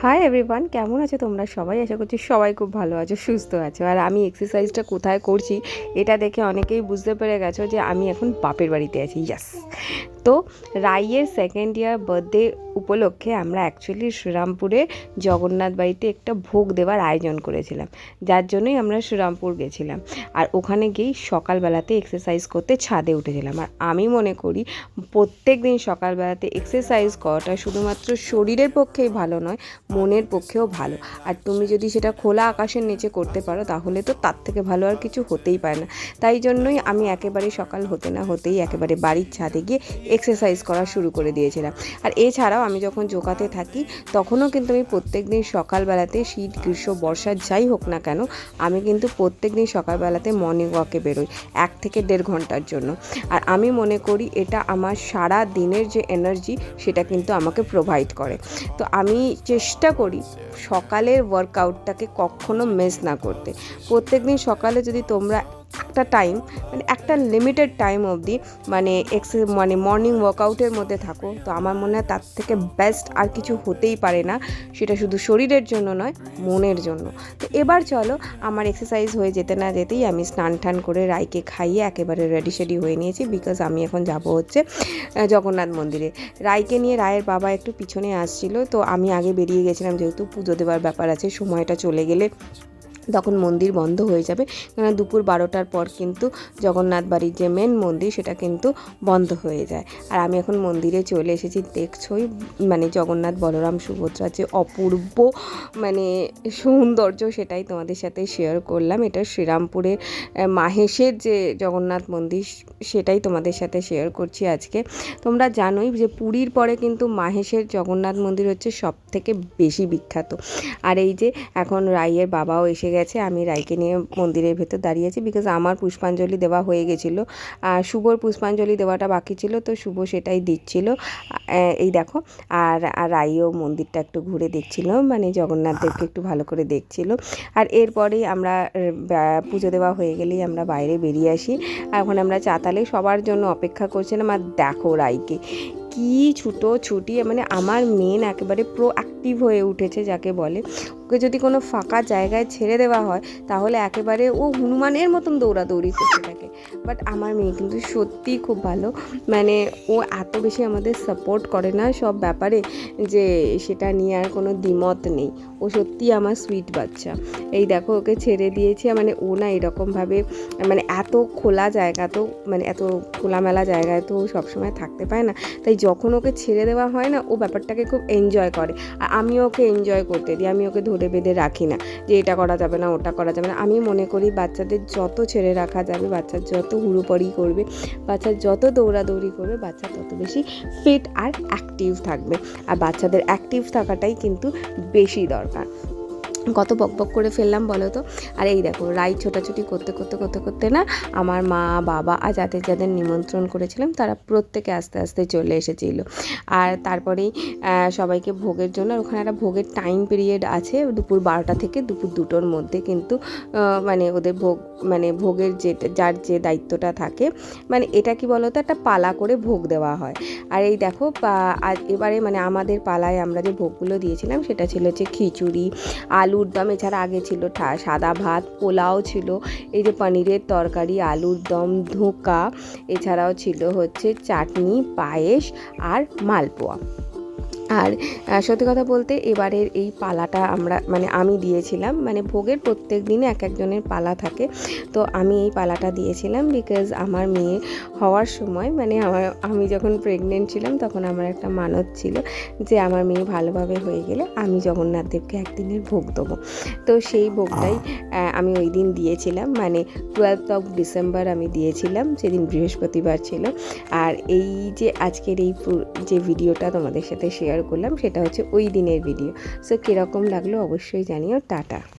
Hi everyone, কেমন আছো তোমরা সবাই? আশা করছি সবাই খুব ভালো আছো, সুস্থ আছো। আর আমি এক্সারসাইজটা কোথায় করছি এটা দেখে অনেকেই বুঝতে পেরে গেছো যে আমি এখন বাপের বাড়িতে আছি। ইয়াস, তো রাইয়ের সেকেন্ড ইয়ার বার্থডে উপলক্ষে আমরা অ্যাকচুয়ালি শ্রীরামপুরে জগন্নাথ বাড়িতে একটা ভোগ দেওয়ার আয়োজন করেছিলাম, যার জন্যই আমরা শ্রীরামপুর গেছিলাম। আর ওখানে গিয়েই সকালবেলাতে এক্সারসাইজ করতে ছাদে উঠেছিলাম। আর আমি মনে করি প্রত্যেক দিন সকালবেলাতে এক্সারসাইজ করাটা শুধুমাত্র শরীরের পক্ষেই ভালো নয়, মনের পক্ষেও ভালো। আর তুমি যদি সেটা খোলা আকাশের নিচে করতে পারো তাহলে তো তার থেকে ভালো আর কিছু হতেই পারে না। তাই জন্যই আমি একেবারে সকাল হতে না হতেই একেবারে বাড়ির ছাদে গিয়ে এক্সারসাইজ করা শুরু করে দিয়েছিলাম। আর এছাড়াও আমি যখন যোগাতে থাকি তখনও কিন্তু আমি প্রত্যেক দিন সকালবেলাতে, শীত গ্রীষ্ম বর্ষা যাই হোক না কেন, আমি কিন্তু প্রত্যেক দিন সকালবেলাতে মর্নিং ওয়াকে বেরোই 1 থেকে 1.5 ঘন্টার জন্য। আর আমি মনে করি এটা আমার সারা দিনের যে এনার্জি সেটা কিন্তু আমাকে প্রোভাইড করে। তো আমি চেষ্টা করি সকালের ওয়ার্কআউটটাকে কখনো মিস না করতে। প্রত্যেক দিন সকালে যদি তোমরা একটা টাইম, মানে একটা লিমিটেড টাইম অবধি মানে মর্নিং ওয়ার্কআউটের মধ্যে থাকো, তো আমার মনে হয় তার থেকে বেস্ট আর কিছু হতেই পারে না। সেটা শুধু শরীরের জন্য নয়, মনের জন্য। তো এবার চলো, আমার এক্সারসাইজ হয়ে যেতে না যেতেই আমি স্নান টান করে রাইকে খাইয়ে একেবারে রেডি শেডি হয়ে নিয়েছি, বিকজ আমি এখন যাব হচ্ছে জগন্নাথ মন্দিরে। রাইকে নিয়ে রায়ের বাবা একটু পিছনে আসছিল, তো আমি আগে বেরিয়ে গেছিলাম, যেহেতু পুজো দেওয়ার ব্যাপার আছে, সময়টা চলে গেলে তখন মন্দির বন্ধ হয়ে যাবে। কারণ দুপুর 12টার পর কিন্তু জগন্নাথ বাড়ির যে মেন মন্দির সেটা কিন্তু বন্ধ হয়ে যায়। আর আমি এখন মন্দিরে চলে এসেছি। দেখছোই মানে জগন্নাথ বলরাম সুভদ্রার যে অপূর্ব মানে সৌন্দর্য, সেটাই তোমাদের সাথে শেয়ার করলাম। এটা শ্রীরামপুরের মাহেশের যে জগন্নাথ মন্দির, সেটাই তোমাদের সাথে শেয়ার করছি আজকে। তোমরা জানোই যে পুরীর পরে কিন্তু মাহেশের জগন্নাথ মন্দির হচ্ছে সব থেকে বেশি বিখ্যাত। আর এই যে এখন রাইয়ের বাবাও এসে গেছে, আমি রাইকে নিয়ে মন্দিরের ভেতর দাঁড়িয়েছি, বিকজ আমার পুষ্পাঞ্জলি দেওয়া হয়ে গেছিলো। শুভর পুষ্পাঞ্জলি দেওয়াটা বাকি ছিল, তো শুভ সেটাই দিচ্ছিল। এই দেখো, আর রাইও মন্দিরটা একটু ঘুরে দেখছিল, মানে জগন্নাথ দেবকে একটু ভালো করে দেখছিল। আর এরপরেই আমরা পুজো দেওয়া হয়ে গেলেই আমরা বাইরে বেরিয়ে আসি। এখন আমরা চাতালে সবার জন্য অপেক্ষা করছিলাম। আর দেখো রাইকে কি ছুটি, মানে আমার মেন একেবারে প্রোঅ্যাক্টিভ হয়ে উঠেছে যাকে বলে। ওকে যদি কোনো ফাঁকা জায়গায় ছেড়ে দেওয়া হয় তাহলে একেবারে ও হনুমানের মতন দৌড়াদৌড়ি করতে থাকে। বাট আমার মেয়ে কিন্তু সত্যিই খুব ভালো, মানে ও এত বেশি আমাদের সাপোর্ট করে না সব ব্যাপারে, যে সেটা নিয়ে আর কোনো দ্বিমত নেই। ও সত্যিই আমার সুইট বাচ্চা। এই দেখো ওকে ছেড়ে দিয়েছি, মানে ও না এরকমভাবে, মানে এত খোলা জায়গা, তো মানে এত খোলামেলা জায়গায় তো সবসময় থাকতে পায় না। তাই যখন ওকে ছেড়ে দেওয়া হয় না, ও ব্যাপারটাকে খুব এনজয় করে। আর আমিও ওকে এনজয় করতে দিই, আমি ওকে ধরে বেঁধে রাখি না যে এটা করা যাবে না, ওটা করা যাবে না। আমি মনে করি বাচ্চাদের যত ছেড়ে রাখা যাবে, বাচ্চার যত হুড়োপাড়ি করবে, বাচ্চার যত দৌড়াদৌড়ি করবে, বাচ্চা তত বেশি ফিট আর অ্যাক্টিভ থাকবে। আর বাচ্চাদের অ্যাক্টিভ থাকাটাই কিন্তু বেশি দরকার। কত বকবক করে ফেললাম বলো তো। আর এই দেখো রাই ছোটাছুটি করতে করতে করতে করতে না আমার মা বাবা আর যাদের যাদের নিমন্ত্রণ করেছিলাম তারা প্রত্যেকে আস্তে আস্তে চলে এসেছিলো। আর তারপরেই সবাইকে ভোগের জন্য, আর ওখানে একটা ভোগের টাইম পিরিয়ড আছে, দুপুর 12টা থেকে দুপুর 2টোর মধ্যে কিন্তু মানে ওদের ভোগ, মানে ভোগের যে যার যে দায়িত্বটা থাকে, মানে এটা কি বলো তো, একটা পালা করে ভোগ দেওয়া হয়। আর এই দেখো আর এবারে মানে আমাদের পালায় আমরা যে ভোগগুলো দিয়েছিলাম সেটা ছিল হচ্ছে খিচুড়ি, আলুর দম, এছাড়া আগে ছিল সাদা ভাত, পোলাও ছিল, এই যে পনিরের তরকারি, আলুর দম, ধোঁকা, এছাড়াও ছিল হচ্ছে চাটনি, পায়েস আর মালপোয়া। আর সত্যি কথা বলতে এবারের এই পালাটা মানে আমি দিয়েছিলাম, মানে ভোগের প্রত্যেক দিনে এক একজনের পালা থাকে, তো আমি এই পালাটা দিয়েছিলাম বিকজ আমার মেয়ে হওয়ার সময়, মানে আমি যখন প্রেগনেন্ট ছিলাম তখন আমার একটা মানত ছিল যে আমার মেয়ে ভালোভাবে হয়ে গেলে আমি জগন্নাথ দেবকে একদিনের ভোগ দেবো। তো সেই ভোগটাই আমি ওই দিন দিয়েছিলাম, মানে 12 ডিসেম্বর আমি দিয়েছিলাম, সেদিন বৃহস্পতিবার ছিল। আর এই যে আজকের এই যে ভিডিওটা তোমাদের সাথে শেয়ার করলাম সেটা হচ্ছে ওই দিনের ভিডিও। সো কীরকম লাগলো অবশ্যই জানিও। টাটা।